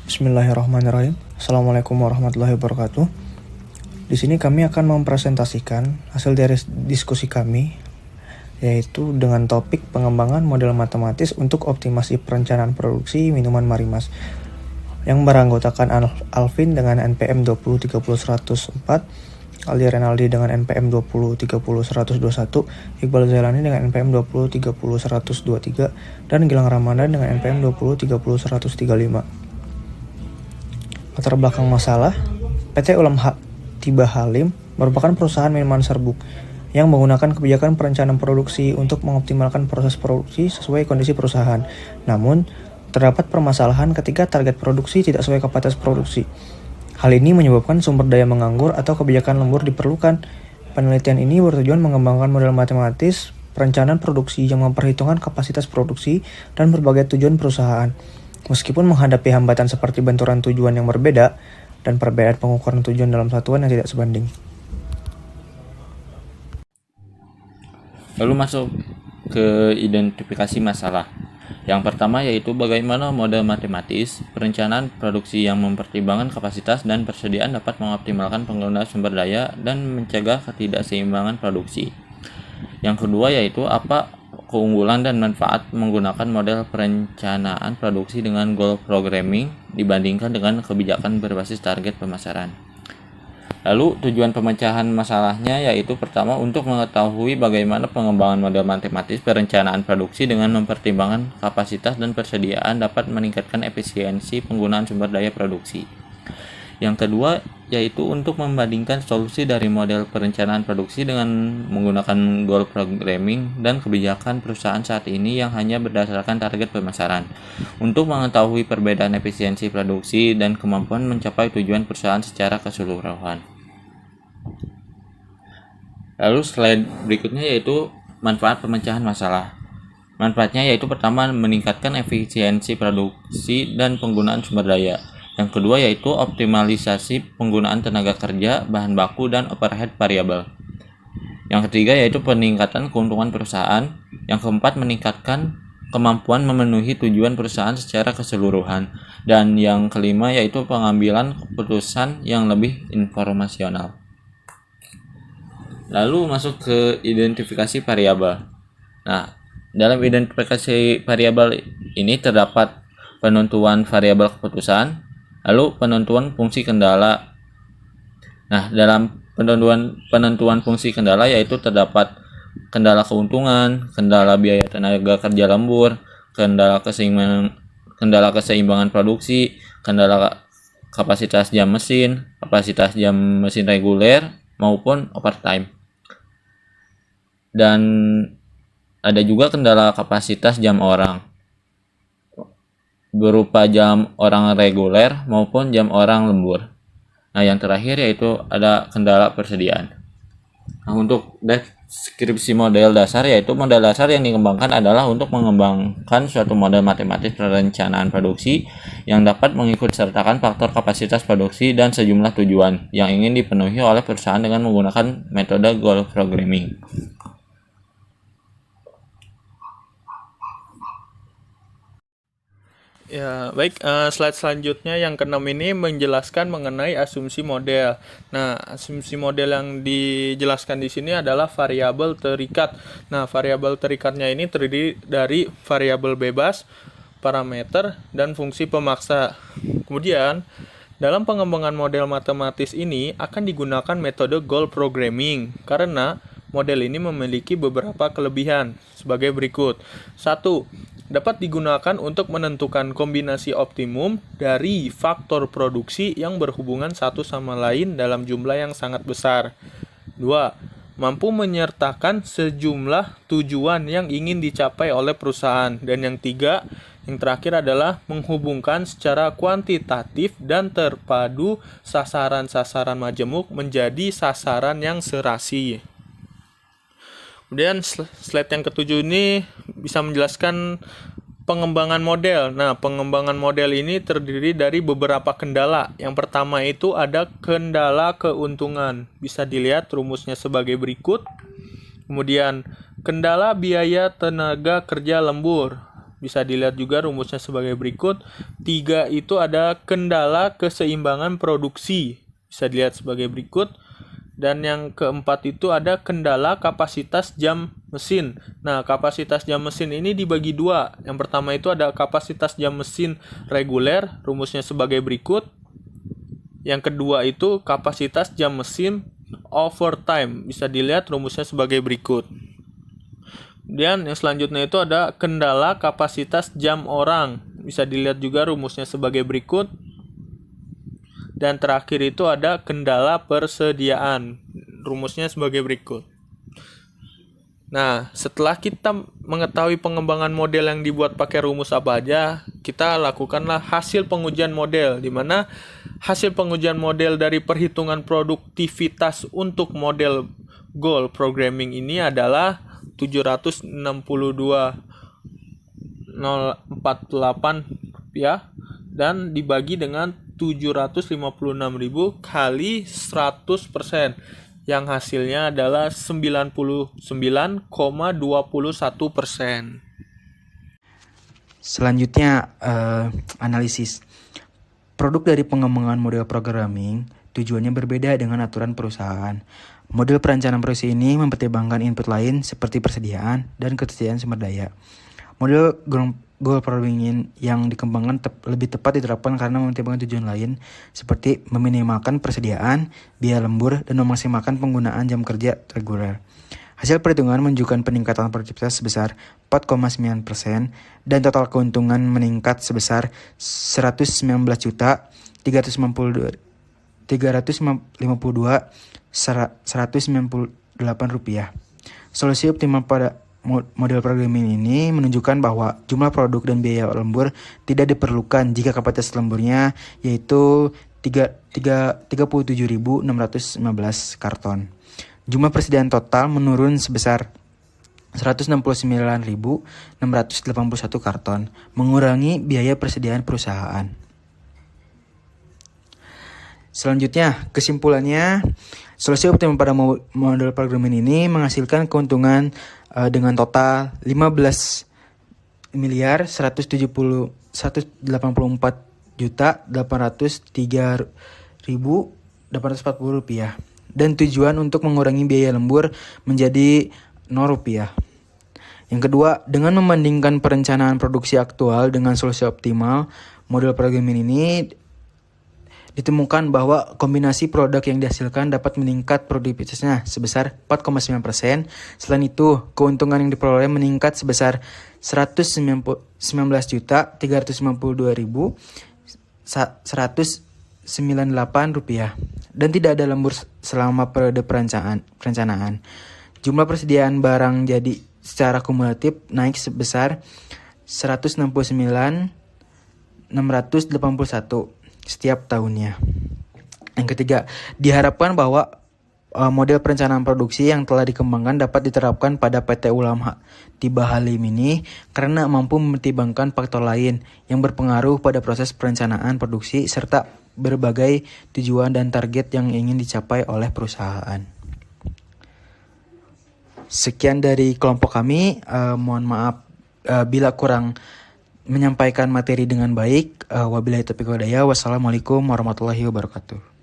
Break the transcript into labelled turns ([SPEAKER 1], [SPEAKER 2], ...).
[SPEAKER 1] Bismillahirrahmanirrahim. Assalamualaikum warahmatullahi wabarakatuh. Di sini kami akan mempresentasikan hasil dari diskusi kami, yaitu dengan topik pengembangan model matematis untuk optimasi perencanaan produksi minuman Marimas, yang beranggotakan Alvin dengan NPM 2030-104, Aldi Renaldi dengan NPM 2030-121, Iqbal Zailani dengan NPM 2030-123, dan Gilang Ramadan dengan NPM 2030-135. Latar belakang masalah, PT Ulam Tiba Halim merupakan perusahaan minuman serbuk yang menggunakan kebijakan perencanaan produksi untuk mengoptimalkan proses produksi sesuai kondisi perusahaan. Namun, terdapat permasalahan ketika target produksi tidak sesuai kapasitas produksi. Hal ini menyebabkan sumber daya menganggur atau kebijakan lembur diperlukan. Penelitian ini bertujuan mengembangkan model matematis perencanaan produksi yang memperhitungkan kapasitas produksi dan berbagai tujuan perusahaan. Meskipun menghadapi hambatan seperti benturan tujuan yang berbeda dan perbedaan pengukuran tujuan dalam satuan yang tidak sebanding.
[SPEAKER 2] Lalu masuk ke identifikasi masalah. Yang pertama yaitu bagaimana model matematis perencanaan produksi yang mempertimbangkan kapasitas dan persediaan dapat mengoptimalkan penggunaan sumber daya dan mencegah ketidakseimbangan produksi. Yang kedua yaitu apa keunggulan dan manfaat menggunakan model perencanaan produksi dengan goal programming dibandingkan dengan kebijakan berbasis target pemasaran. Lalu tujuan pemecahan masalahnya yaitu pertama untuk mengetahui bagaimana pengembangan model matematis perencanaan produksi dengan mempertimbangkan kapasitas dan persediaan dapat meningkatkan efisiensi penggunaan sumber daya produksi. Yang kedua yaitu untuk membandingkan solusi dari model perencanaan produksi dengan menggunakan goal programming dan kebijakan perusahaan saat ini yang hanya berdasarkan target pemasaran untuk mengetahui perbedaan efisiensi produksi dan kemampuan mencapai tujuan perusahaan secara keseluruhan. Lalu slide berikutnya yaitu manfaat pemecahan masalah. Manfaatnya yaitu pertama meningkatkan efisiensi produksi dan penggunaan sumber daya. Yang kedua yaitu optimalisasi penggunaan tenaga kerja, bahan baku, dan overhead variabel. Yang ketiga yaitu peningkatan keuntungan perusahaan. Yang keempat meningkatkan kemampuan memenuhi tujuan perusahaan secara keseluruhan. Dan yang kelima yaitu pengambilan keputusan yang lebih informasional. Lalu masuk ke identifikasi variabel. Nah, dalam identifikasi variabel ini terdapat penentuan variabel keputusan, lalu penentuan fungsi kendala. Nah, dalam penentuan fungsi kendala yaitu terdapat kendala keuntungan, kendala biaya tenaga kerja lembur, kendala keseimbangan produksi, kendala kapasitas jam mesin reguler maupun overtime. Dan ada juga kendala kapasitas jam orang berupa jam orang reguler maupun jam orang lembur. Nah, yang terakhir yaitu ada kendala persediaan. Nah, untuk deskripsi model dasar yaitu model dasar yang dikembangkan adalah untuk mengembangkan suatu model matematis perencanaan produksi yang dapat mengikut sertakan faktor kapasitas produksi dan sejumlah tujuan yang ingin dipenuhi oleh perusahaan dengan menggunakan metode goal programming.
[SPEAKER 3] Ya, baik. Slide selanjutnya yang keenam ini menjelaskan mengenai asumsi model. Nah, asumsi model yang dijelaskan di sini adalah variabel terikat. Nah, variabel terikatnya ini terdiri dari variabel bebas, parameter, dan fungsi pemaksa. Kemudian, dalam pengembangan model matematis ini akan digunakan metode goal programming karena model ini memiliki beberapa kelebihan sebagai berikut. 1. Dapat digunakan untuk menentukan kombinasi optimum dari faktor produksi yang berhubungan satu sama lain dalam jumlah yang sangat besar. 2. Mampu menyertakan sejumlah tujuan yang ingin dicapai oleh perusahaan. Dan yang 3, yang terakhir adalah menghubungkan secara kuantitatif dan terpadu sasaran-sasaran majemuk menjadi sasaran yang serasi. Kemudian slide yang ketujuh ini bisa menjelaskan pengembangan model. Nah, pengembangan model ini terdiri dari beberapa kendala. Yang pertama itu ada kendala keuntungan. Bisa dilihat rumusnya sebagai berikut. Kemudian kendala biaya tenaga kerja lembur. bisa dilihat juga rumusnya sebagai berikut. 3 itu ada kendala keseimbangan produksi, bisa dilihat sebagai berikut. Dan yang keempat itu ada kendala kapasitas jam mesin. Nah, kapasitas jam mesin ini dibagi dua. Yang pertama itu ada kapasitas jam mesin reguler, rumusnya sebagai berikut. Yang kedua itu kapasitas jam mesin overtime, bisa dilihat rumusnya sebagai berikut. Kemudian yang selanjutnya itu ada kendala kapasitas jam orang, bisa dilihat juga rumusnya sebagai berikut. Dan terakhir itu ada kendala persediaan, rumusnya sebagai berikut. Nah, setelah kita mengetahui pengembangan model yang dibuat pakai rumus apa aja, kita lakukanlah hasil pengujian model, di mana hasil pengujian model dari perhitungan produktivitas untuk model goal programming ini adalah 762.048 rupiah dan dibagi dengan 756.000 kali 100%, yang hasilnya adalah 99,21%.
[SPEAKER 4] Selanjutnya, analisis. Produk dari pengembangan model programming tujuannya berbeda dengan aturan perusahaan. Model perencanaan produksi ini mempertimbangkan input lain seperti persediaan dan ketersediaan sumber daya. Model goal programming yang dikembangkan lebih tepat diterapkan karena mempertimbangkan tujuan lain seperti meminimalkan persediaan, biaya lembur, dan memaksimalkan penggunaan jam kerja reguler. Hasil perhitungan menunjukkan peningkatan produktivitas sebesar 4,9% dan total keuntungan meningkat sebesar 198 rupiah. Solusi optimal pada model programming ini menunjukkan bahwa jumlah produk dan biaya lembur tidak diperlukan jika kapasitas lemburnya yaitu 37.615 karton. Jumlah persediaan total menurun sebesar 169.681 karton, mengurangi biaya persediaan perusahaan. Selanjutnya, kesimpulannya, solusi optimal pada model programming ini menghasilkan keuntungan dengan total 15.184.803.840 rupiah dan tujuan untuk mengurangi biaya lembur menjadi 0 rupiah. Yang kedua, dengan membandingkan perencanaan produksi aktual dengan solusi optimal, model programming ini ditemukan bahwa kombinasi produk yang dihasilkan dapat meningkat produktivitasnya sebesar 4,9%. Selain itu, keuntungan yang diperoleh meningkat sebesar 119.398 rupiah dan tidak ada lembur selama periode perencanaan. Jumlah persediaan barang jadi secara kumulatif naik sebesar 169.681 setiap tahunnya. Yang ketiga, diharapkan bahwa model perencanaan produksi yang telah dikembangkan dapat diterapkan pada PT Ulama Tiba Halim ini karena mampu mempertimbangkan faktor lain yang berpengaruh pada proses perencanaan produksi serta berbagai tujuan dan target yang ingin dicapai oleh perusahaan. Sekian dari kelompok kami, mohon maaf bila kurang menyampaikan materi dengan baik. Wabillahi taufiq wal hidayah. Wassalamualaikum warahmatullahi wabarakatuh.